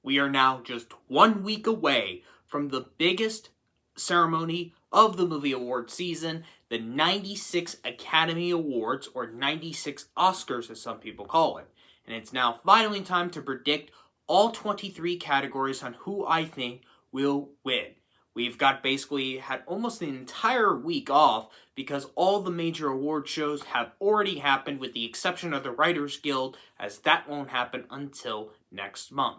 We are now just 1 week away from the biggest ceremony of the movie award season, the 96 Academy Awards, or 96 Oscars as some people call it. And it's now finally time to predict all 23 categories on who I think will win. We've basically had almost the entire week off because all the major award shows have already happened with the exception of the Writers Guild, as that won't happen until next month.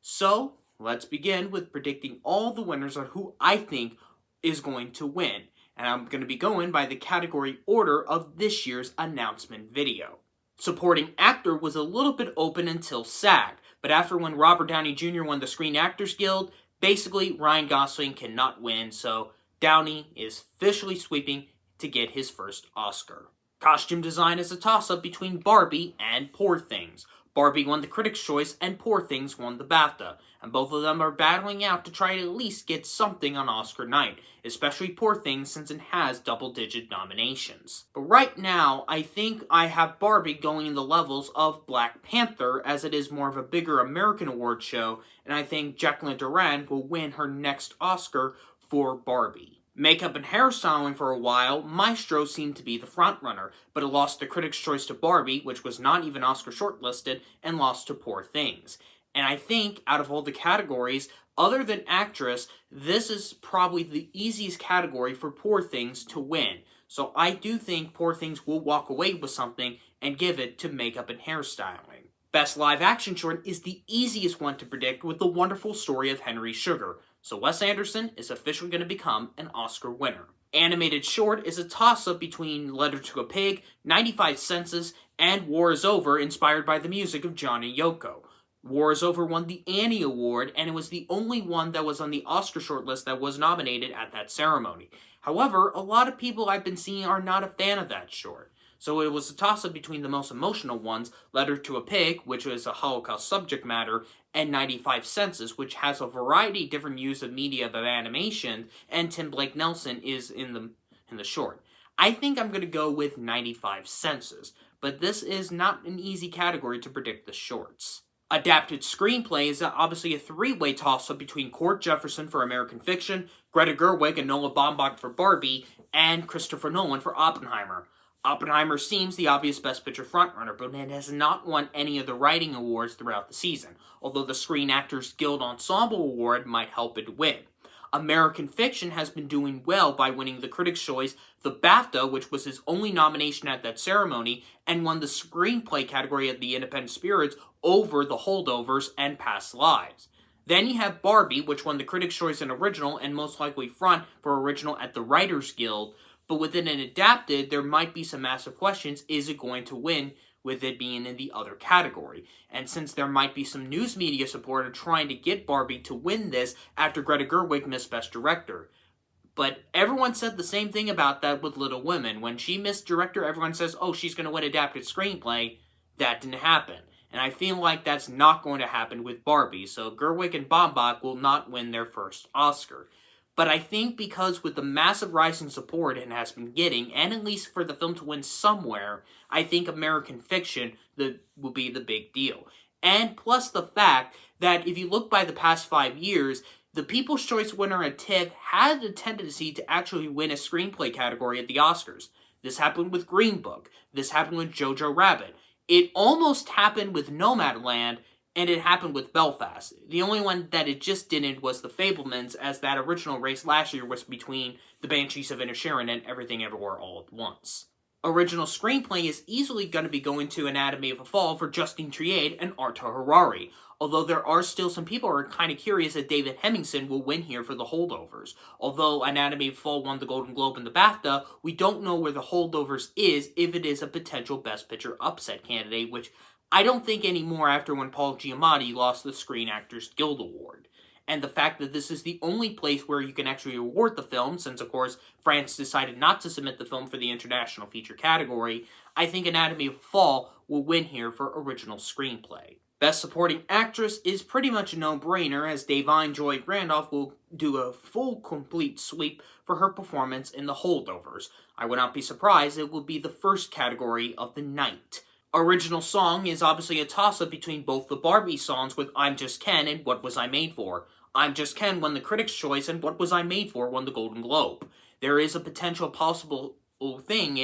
So, let's begin with predicting all the winners on who I think is going to win. And I'm going to be going by the category order of this year's announcement video. Supporting actor was a little bit open until SAG, but after when Robert Downey Jr. won the Screen Actors Guild, basically Ryan Gosling cannot win, so Downey is officially sweeping to get his first Oscar. Costume design is a toss-up between Barbie and Poor Things. Barbie won the Critics' Choice and Poor Things won the BAFTA, and both of them are battling out to try to at least get something on Oscar night, especially Poor Things since it has double-digit nominations. But right now, I think I have Barbie going in the levels of Black Panther, as it is more of a bigger American award show, and I think Jacqueline Durran will win her next Oscar for Barbie. Makeup and hairstyling for a while, Maestro seemed to be the frontrunner, but it lost the Critics' Choice to Barbie, which was not even Oscar shortlisted, and lost to Poor Things. And I think, out of all the categories, other than actress, this is probably the easiest category for Poor Things to win. So I do think Poor Things will walk away with something and give it to makeup and hairstyling. Best Live Action Short is the easiest one to predict with The Wonderful Story of Henry Sugar, so Wes Anderson is officially going to become an Oscar winner. Animated Short is a toss-up between Letter to a Pig, 95 Senses, and War is Over, inspired by the music of John and Yoko. War is Over won the Annie Award, and it was the only one that was on the Oscar shortlist that was nominated at that ceremony. However, a lot of people I've been seeing are not a fan of that short. So it was a toss-up between the most emotional ones, Letter to a Pig, which was a Holocaust subject matter, and 95 Senses, which has a variety of different use of media of animation, and Tim Blake Nelson is in the short. I think I'm going to go with 95 Senses, but this is not an easy category to predict the shorts. Adapted Screenplay is obviously a three-way toss-up between Court Jefferson for American Fiction, Greta Gerwig and Noah Baumbach for Barbie, and Christopher Nolan for Oppenheimer. Oppenheimer seems the obvious Best Picture frontrunner, but it has not won any of the writing awards throughout the season, although the Screen Actors Guild Ensemble Award might help it win. American Fiction has been doing well by winning the Critics' Choice, the BAFTA, which was his only nomination at that ceremony, and won the Screenplay category at the Independent Spirits over The Holdovers and Past Lives. Then you have Barbie, which won the Critics' Choice in Original and most likely front for Original at the Writers Guild, but within an adapted, there might be some massive questions. Is it going to win with it being in the other category? And since there might be some news media support of trying to get Barbie to win this after Greta Gerwig missed Best Director. But everyone said the same thing about that with Little Women. When she missed Director, everyone says, oh, she's going to win Adapted Screenplay. That didn't happen. And I feel like that's not going to happen with Barbie. So Gerwig and Baumbach will not win their first Oscar. But I think because with the massive rise in support it has been getting, and at least for the film to win somewhere, I think American Fiction will be the big deal. And plus the fact that if you look by the past 5 years, the People's Choice winner at TIFF had a tendency to actually win a screenplay category at the Oscars. This happened with Green Book. This happened with Jojo Rabbit. It almost happened with Nomadland, and it happened with Belfast. The only one that it just didn't was The Fabelmans, as that original race last year was between The Banshees of Inisherin and Everything Everywhere All at Once. Original screenplay is easily going to be going to Anatomy of a Fall for Justine Triet and Arto Harari, although there are still some people who are kind of curious that David Hemmingson will win here for The Holdovers. Although Anatomy of a Fall won the Golden Globe and the BAFTA, we don't know where The Holdovers is if it is a potential Best Picture upset candidate, which I don't think anymore after when Paul Giamatti lost the Screen Actors Guild Award. And the fact that this is the only place where you can actually award the film, since of course France decided not to submit the film for the International Feature category, I think Anatomy of a Fall will win here for Original Screenplay. Best Supporting Actress is pretty much a no-brainer, as Da'Vine Joy Randolph will do a full, complete sweep for her performance in The Holdovers. I would not be surprised it will be the first category of the night. Original song is obviously a toss-up between both the Barbie songs with I'm Just Ken and What Was I Made For. I'm Just Ken won the Critics' Choice and What Was I Made For won the Golden Globe. There is a potential possible thing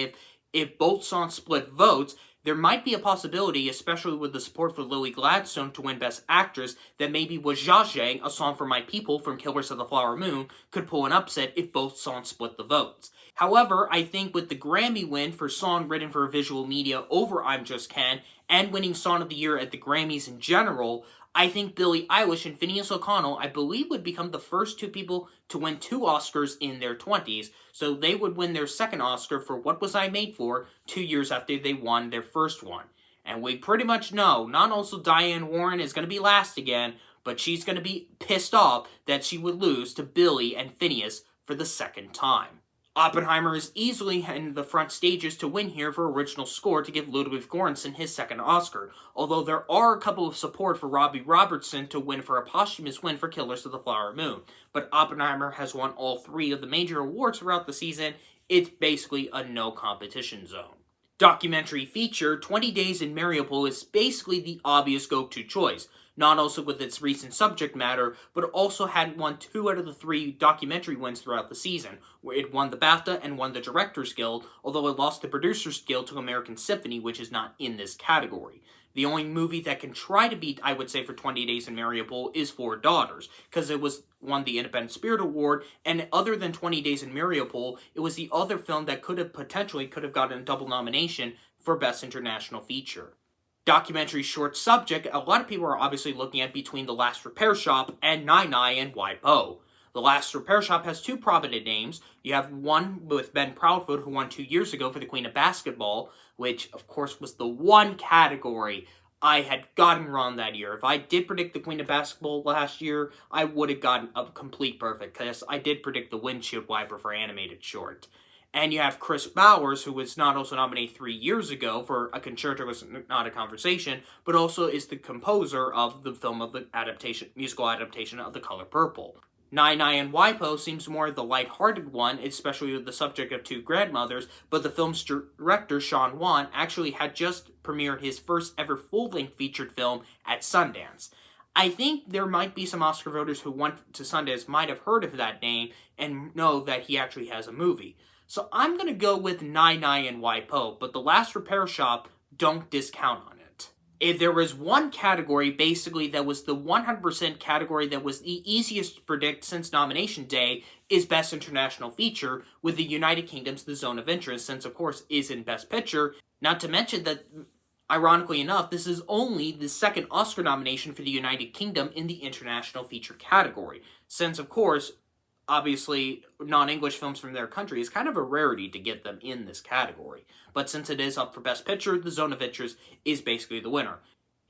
if both songs split votes, there might be a possibility, especially with the support for Lily Gladstone to win Best Actress, that maybe Wajajang, a song for My People from Killers of the Flower Moon, could pull an upset if both songs split the votes. However, I think with the Grammy win for Song Written for Visual Media over I'm Just Ken, and winning Song of the Year at the Grammys in general, I think Billie Eilish and Phineas O'Connell, I believe, would become the first two people to win 2 Oscars in their 20s, so they would win their second Oscar for What Was I Made For 2 years after they won their first one. And we pretty much know, not also Diane Warren is going to be last again, but she's going to be pissed off that she would lose to Billie and Phineas for the second time. Oppenheimer is easily in the front stages to win here for original score to give Ludwig Göransson his second Oscar, although there are a couple of support for Robbie Robertson to win for a posthumous win for Killers of the Flower Moon. But Oppenheimer has won all 3 of the major awards throughout the season. It's basically a no competition zone. Documentary feature 20 Days in Mariupol is basically the obvious go-to choice, not also with its recent subject matter, but also had won 2 out of the 3 documentary wins throughout the season, where it won the BAFTA and won the Directors Guild, although it lost the Producers Guild to American Symphony, which is not in this category. The only movie that can try to beat, I would say, for 20 Days in Mariupol is Four Daughters, because it won the Independent Spirit Award, and other than 20 Days in Mariupol, it was the other film that potentially could have gotten a double nomination for Best International Feature. Documentary short subject, a lot of people are obviously looking at between The Last Repair Shop and Nai Nai and WIPO. The Last Repair Shop has 2 prominent names. You have one with Ben Proudfoot, who won 2 years ago for the Queen of Basketball, which, of course, was the one category I had gotten wrong that year. If I did predict the Queen of Basketball last year, I would have gotten a complete perfect, because I did predict the Windshield Wiper for animated short. And you have Chris Bowers, who was not also nominated 3 years ago for A Concerto Was Not a Conversation, but also is the composer of the film of the musical adaptation of The Color Purple. Nai Nai and WIPO seems more the lighthearted one, especially with the subject of 2 grandmothers, but the film's director, Sean Wan, actually had just premiered his first ever full-length featured film at Sundance. I think there might be some Oscar voters who went to Sundance might have heard of that name and know that he actually has a movie. So I'm going to go with Nai Nai and WIPO, but The Last Repair Shop, don't discount on it. If there was one category, basically, that was the 100% category that was the easiest to predict since nomination day, is Best International Feature, with the United Kingdom's The Zone of Interest, since, of course, is in Best Picture. Not to mention that, ironically enough, this is only the second Oscar nomination for the United Kingdom in the International Feature category, since, of course, obviously, non-English films from their country is kind of a rarity to get them in this category. But since it is up for Best Picture, The Zone of Interest is basically the winner.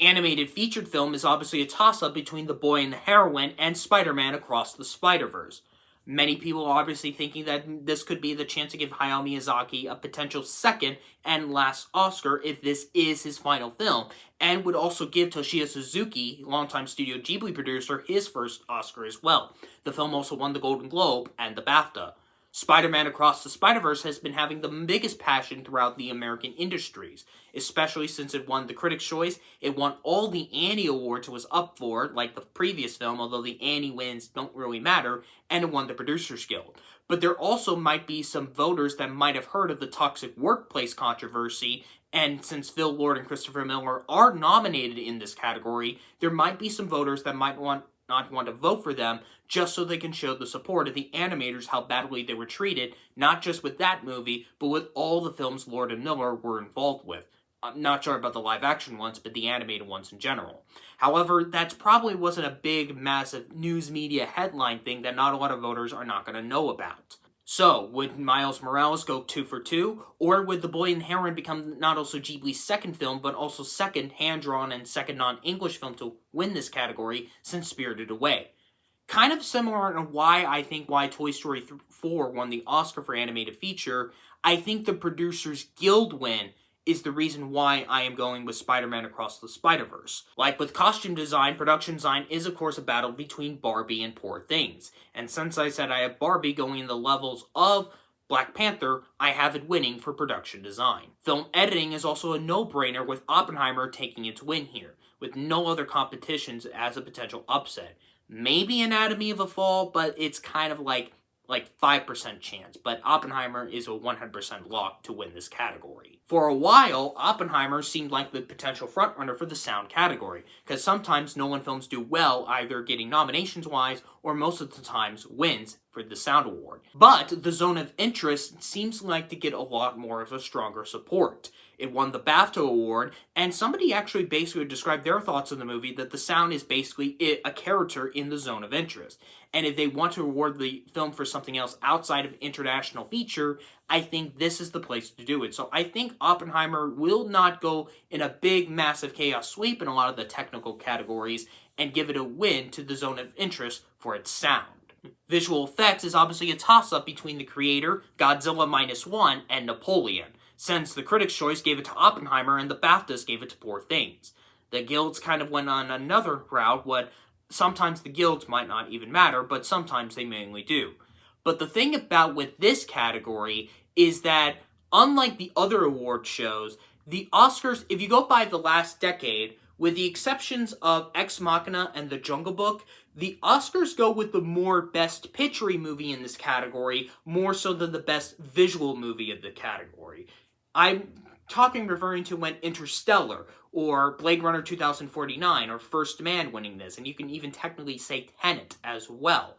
Animated featured film is obviously a toss-up between The Boy and the Heroine and Spider-Man Across the Spider-Verse. Many people are obviously thinking that this could be the chance to give Hayao Miyazaki a potential second and last Oscar if this is his final film, and would also give Toshio Suzuki, longtime Studio Ghibli producer, his first Oscar as well. The film also won the Golden Globe and the BAFTA. Spider-Man Across the Spider-Verse has been having the biggest passion throughout the American industries, especially since it won the Critics' Choice, it won all the Annie Awards it was up for, like the previous film, although the Annie wins don't really matter, and it won the Producers Guild. But there also might be some voters that might have heard of the toxic workplace controversy, and since Phil Lord and Christopher Miller are nominated in this category, there might be some voters that might not want to vote for them just so they can show the support of the animators how badly they were treated, not just with that movie, but with all the films Lord and Miller were involved with. I'm not sure about the live-action ones, but the animated ones in general. However, that probably wasn't a big, massive news media headline thing that not a lot of voters are not going to know about. So, would Miles Morales go 2 for 2, or would The Boy and the Heron become not also Ghibli's second film, but also second hand-drawn and second non-English film to win this category since Spirited Away? Kind of similar in why Toy Story 4 won the Oscar for Animated Feature, I think the Producers Guild win is the reason why I am going with Spider-Man Across the Spider-Verse. Like with costume design, production design is of course a battle between Barbie and Poor Things. And since I said I have Barbie going in the levels of Black Panther, I have it winning for production design. Film editing is also a no-brainer, with Oppenheimer taking its win here, with no other competitions as a potential upset. Maybe Anatomy of a Fall, but it's kind of like 5% chance, but Oppenheimer is a 100% lock to win this category. For a while, Oppenheimer seemed like the potential frontrunner for the sound category, because sometimes Nolan films do well either getting nominations-wise or most of the times wins for the sound award. But the Zone of Interest seems like to get a lot more of a stronger support. It won the BAFTA award, and somebody actually basically described their thoughts on the movie that the sound is basically a character in the Zone of Interest. And if they want to award the film for something else outside of international feature, I think this is the place to do it. So I think Oppenheimer will not go in a big, massive chaos sweep in a lot of the technical categories and give it a win to the Zone of Interest for its sound. Visual effects is obviously a toss-up between The Creator, Godzilla Minus One, and Napoleon, since the Critics' Choice gave it to Oppenheimer and the BAFTAs gave it to Poor Things. The guilds kind of went on another route, what sometimes the guilds might not even matter, but sometimes they mainly do. But the thing about with this category is that, unlike the other award shows, the Oscars, if you go by the last decade, with the exceptions of Ex Machina and The Jungle Book, the Oscars go with the more Best Picture movie in this category, more so than the Best Visual movie of the category. I'm referring to when Interstellar, or Blade Runner 2049, or First Man winning this, and you can even technically say Tenet as well.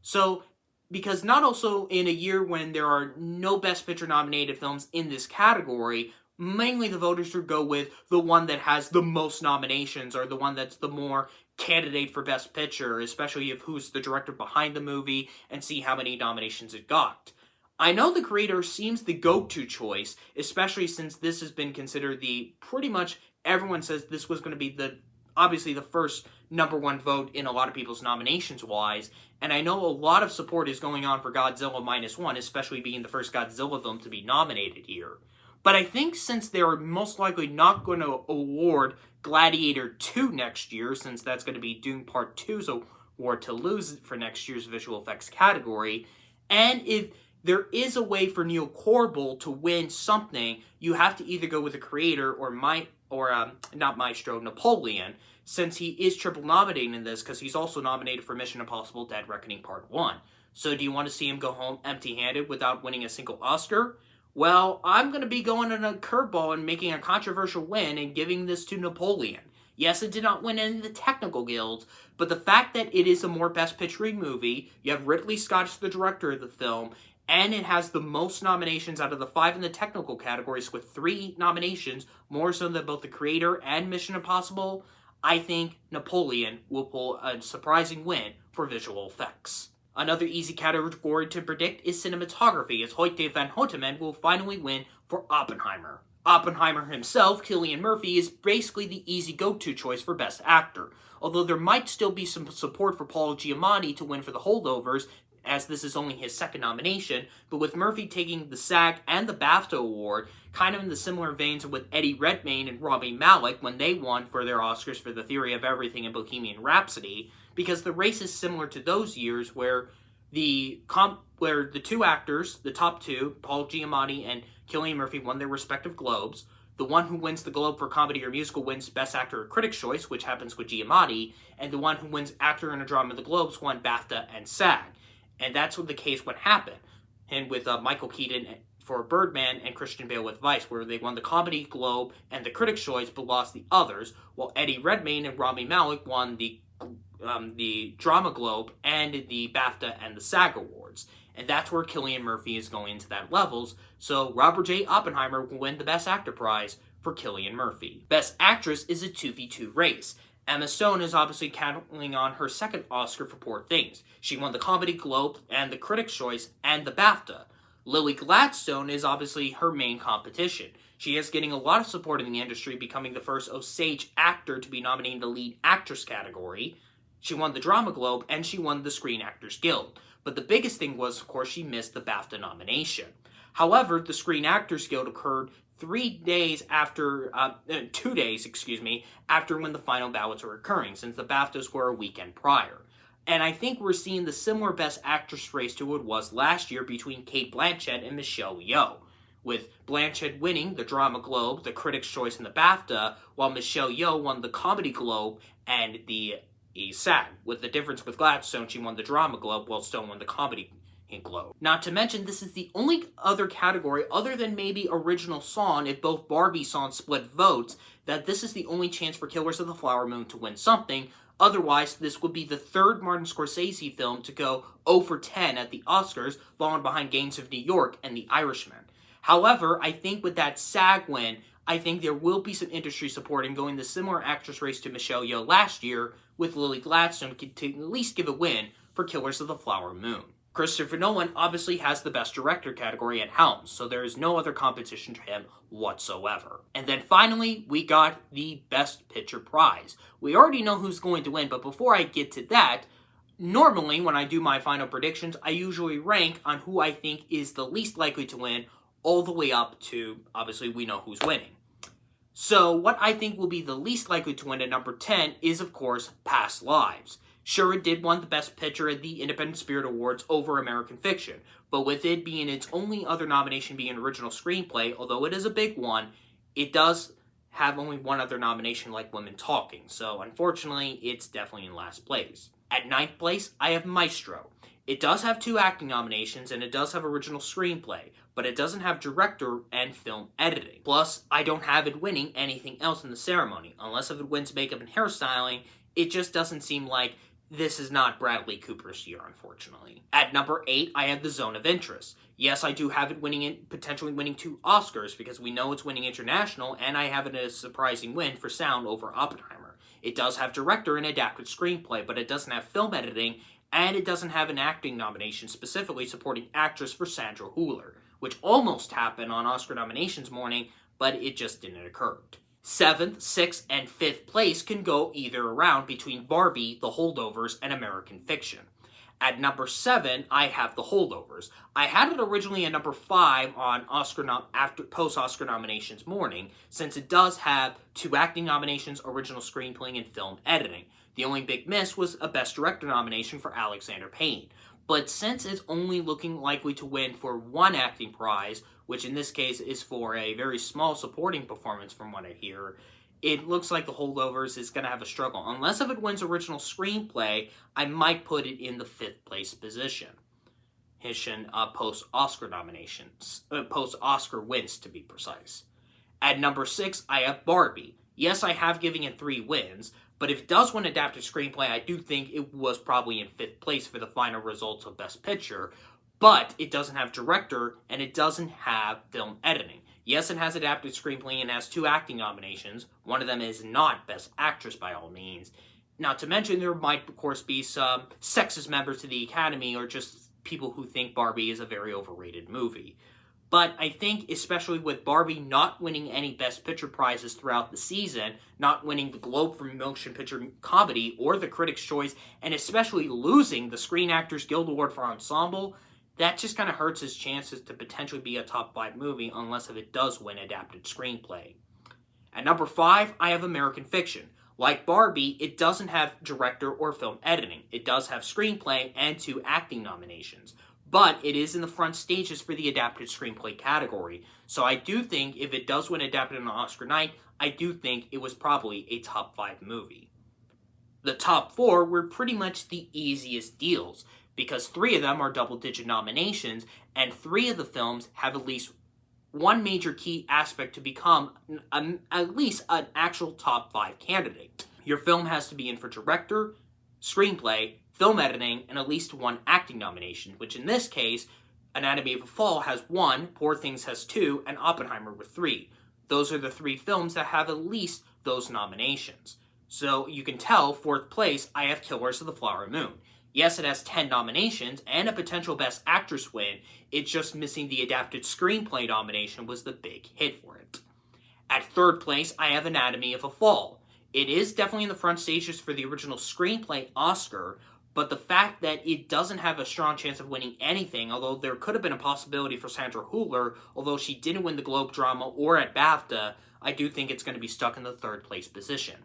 So, because not also in a year when there are no Best Picture nominated films in this category, mainly the voters would go with the one that has the most nominations, or the one that's the more candidate for Best Picture, especially if who's the director behind the movie, and see how many nominations it got. I know The Creator seems the go-to choice, especially since this has been considered pretty much everyone says this was going to be obviously the first number one vote in a lot of people's nominations-wise, and I know a lot of support is going on for Godzilla Minus One, especially being the first Godzilla film to be nominated here. But I think since they're most likely not going to award Gladiator 2 next year, since that's going to be Dune Part 2's award to lose for next year's visual effects category, and if there is a way for Neil Corbell to win something, you have to either go with The Creator or Napoleon, since he is triple nominated in this, because he's also nominated for Mission Impossible Dead Reckoning Part 1. So do you want to see him go home empty-handed without winning a single Oscar? Well, I'm going to be going on a curveball and making a controversial win and giving this to Napoleon. Yes, it did not win any of the technical guilds, but the fact that it is a more Best Picture movie, you have Ridley Scott as the director of the film, and it has the most nominations out of the 5 in the technical categories, with 3 nominations, more so than both The Creator and Mission Impossible, I think Napoleon will pull a surprising win for visual effects. Another easy category to predict is cinematography, as Hoyte van Hoytema will finally win for Oppenheimer. Oppenheimer himself, Cillian Murphy, is basically the easy go-to choice for Best Actor, although there might still be some support for Paul Giamatti to win for The Holdovers, as this is only his second nomination, but with Murphy taking the SAG and the BAFTA award, kind of in the similar veins with Eddie Redmayne and Rami Malek when they won for their Oscars for The Theory of Everything and Bohemian Rhapsody, because the race is similar to those years where the two actors, the top two, Paul Giamatti and Cillian Murphy, won their respective Globes. The one who wins the Globe for comedy or musical wins Best Actor or Critics' Choice, which happens with Giamatti, and the one who wins Actor in a Drama of the Globes won BAFTA and SAG. And that's what the case would happen. And with Michael Keaton for Birdman and Christian Bale with Vice, where they won the Comedy Globe and the Critics' Choice but lost the others, while Eddie Redmayne and Rami Malek won the Drama Globe and the BAFTA and the SAG Awards. And that's where Cillian Murphy is going into that levels, so Robert J. Oppenheimer will win the Best Actor prize for Cillian Murphy. Best Actress is a 2v2 race. Emma Stone is obviously counting on her second Oscar for Poor Things. She won the Comedy Globe and the Critics' Choice and the BAFTA. Lily Gladstone is obviously her main competition. She is getting a lot of support in the industry, becoming the first Osage actor to be nominated in the Lead Actress category. She won the Drama Globe and she won the Screen Actors Guild. But the biggest thing was, of course, she missed the BAFTA nomination. However, the Screen Actors Guild occurred 2 days after when the final ballots were occurring, since the BAFTAs were a weekend prior. And I think we're seeing the similar Best Actress race to what it was last year between Cate Blanchett and Michelle Yeoh, with Blanchett winning the Drama Globe, the Critics' Choice, and the BAFTA, while Michelle Yeoh won the Comedy Globe and the SAG. With the difference with Gladstone, she won the Drama Globe, while Stone won the Comedy Globe. Not to mention, this is the only other category, other than maybe Original Song, if both Barbie songs split votes, that this is the only chance for Killers of the Flower Moon to win something. Otherwise, this would be the third Martin Scorsese film to go 0 for 10 at the Oscars, falling behind Gangs of New York and The Irishman. However, I think with that SAG win, I think there will be some industry support in going the similar actress race to Michelle Yeoh last year, with Lily Gladstone to at least give a win for Killers of the Flower Moon. Christopher Nolan obviously has the Best Director category at helm, so there is no other competition to him whatsoever. And then finally, we got the Best Picture prize. We already know who's going to win, but before I get to that, normally when I do my final predictions, I usually rank on who I think is the least likely to win, all the way up to, obviously, we know who's winning. So what I think will be the least likely to win at number 10 is, of course, Past Lives. Sure, it did win the Best Picture at the Independent Spirit Awards over American Fiction, but with it being its only other nomination being Original Screenplay, although it is a big one, it does have only one other nomination like Women Talking, so unfortunately, it's definitely in last place. At 9th place, I have Maestro. It does have 2 acting nominations, and it does have Original Screenplay, but it doesn't have Director and Film Editing. Plus, I don't have it winning anything else in the ceremony. Unless if it wins Makeup and Hairstyling, it just doesn't seem like this is not Bradley Cooper's year, unfortunately. At number 8, I have The Zone of Interest. Yes, I do have it potentially winning 2 Oscars, because we know it's winning international, and I have it as a surprising win for sound over Oppenheimer. It does have director and adapted screenplay, but it doesn't have film editing, and it doesn't have an acting nomination, specifically supporting actress for Sandra Hüller, which almost happened on Oscar nominations morning, but it just didn't occur. 7th, 6th, and 5th place can go either around between Barbie, The Holdovers, and American Fiction. At number 7, I have The Holdovers. I had it originally at number 5 on post-Oscar nominations morning, since it does have 2 acting nominations, original screenplay, and film editing. The only big miss was a Best Director nomination for Alexander Payne. But since it's only looking likely to win for 1 acting prize, which in this case is for a very small supporting performance from what I hear, it looks like The Holdovers is going to have a struggle. Unless if it wins original screenplay, I might put it in the 5th place position. Post-Oscar nominations. Post-Oscar wins, to be precise. At number 6, I have Barbie. Yes, I have given it 3 wins, but if it does win adapted screenplay, I do think it was probably in 5th place for the final results of Best Picture, but it doesn't have director, and it doesn't have film editing. Yes, it has adapted screenplay and has 2 acting nominations. One of them is not Best Actress by all means. Not to mention, there might, of course, be some sexist members to the Academy, or just people who think Barbie is a very overrated movie. But I think, especially with Barbie not winning any Best Picture prizes throughout the season, not winning the Globe for Motion Picture Comedy or the Critics' Choice, and especially losing the Screen Actors Guild Award for Ensemble, that just kind of hurts his chances to potentially be a top 5 movie unless if it does win adapted screenplay. At number 5, I have American Fiction. Like Barbie, it doesn't have director or film editing. It does have screenplay and 2 acting nominations, but it is in the front stages for the adapted screenplay category. So I do think if it does win adapted on Oscar night, I do think it was probably a top 5 movie. The top 4 were pretty much the easiest deals, because 3 of them are double-digit nominations, and 3 of the films have at least one major key aspect to become at least an actual top 5 candidate. Your film has to be in for director, screenplay, film editing, and at least 1 acting nomination, which in this case, Anatomy of a Fall has 1, Poor Things has 2, and Oppenheimer with 3. Those are the 3 films that have at least those nominations. So you can tell, 4th place, I have Killers of the Flower Moon. Yes, it has 10 nominations and a potential Best Actress win. It's just missing the adapted screenplay nomination was the big hit for it. At 3rd place, I have Anatomy of a Fall. It is definitely in the front stages for the original screenplay Oscar, but the fact that it doesn't have a strong chance of winning anything, although there could have been a possibility for Sandra Hüller, although she didn't win the Globe Drama or at BAFTA, I do think it's going to be stuck in the 3rd place position.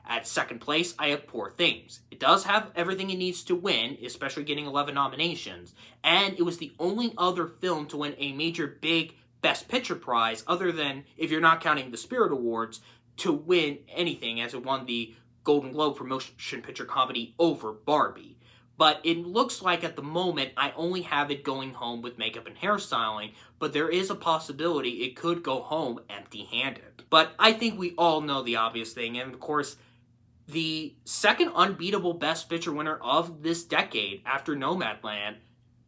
At 2nd place, I have Poor Things. It does have everything it needs to win, especially getting 11 nominations, and it was the only other film to win a major big Best Picture prize, other than, if you're not counting the Spirit Awards, to win anything, as it won the Golden Globe for Motion Picture Comedy over Barbie. But it looks like at the moment I only have it going home with makeup and hairstyling, but there is a possibility it could go home empty-handed. But I think we all know the obvious thing, and of course, the second unbeatable Best Picture winner of this decade after Nomadland,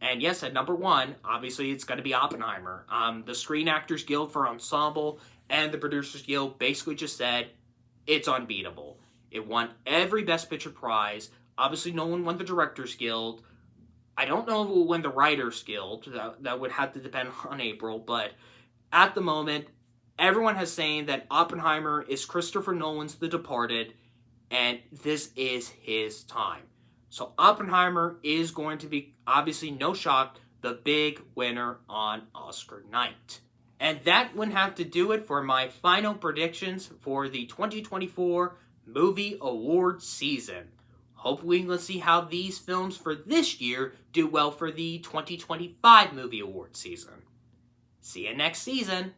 and yes, at number one, obviously it's going to be Oppenheimer. The Screen Actors Guild for Ensemble and the Producers Guild basically just said it's unbeatable. It won every Best Picture prize. Obviously, no one won the Directors Guild. I don't know if it will win the Writers Guild. That would have to depend on April, but at the moment, everyone has saying that Oppenheimer is Christopher Nolan's The Departed, and this is his time. So Oppenheimer is going to be, obviously no shock, the big winner on Oscar night. And that would have to do it for my final predictions for the 2024 Movie Awards season. Hopefully let's see how these films for this year do well for the 2025 Movie Awards season. See you next season!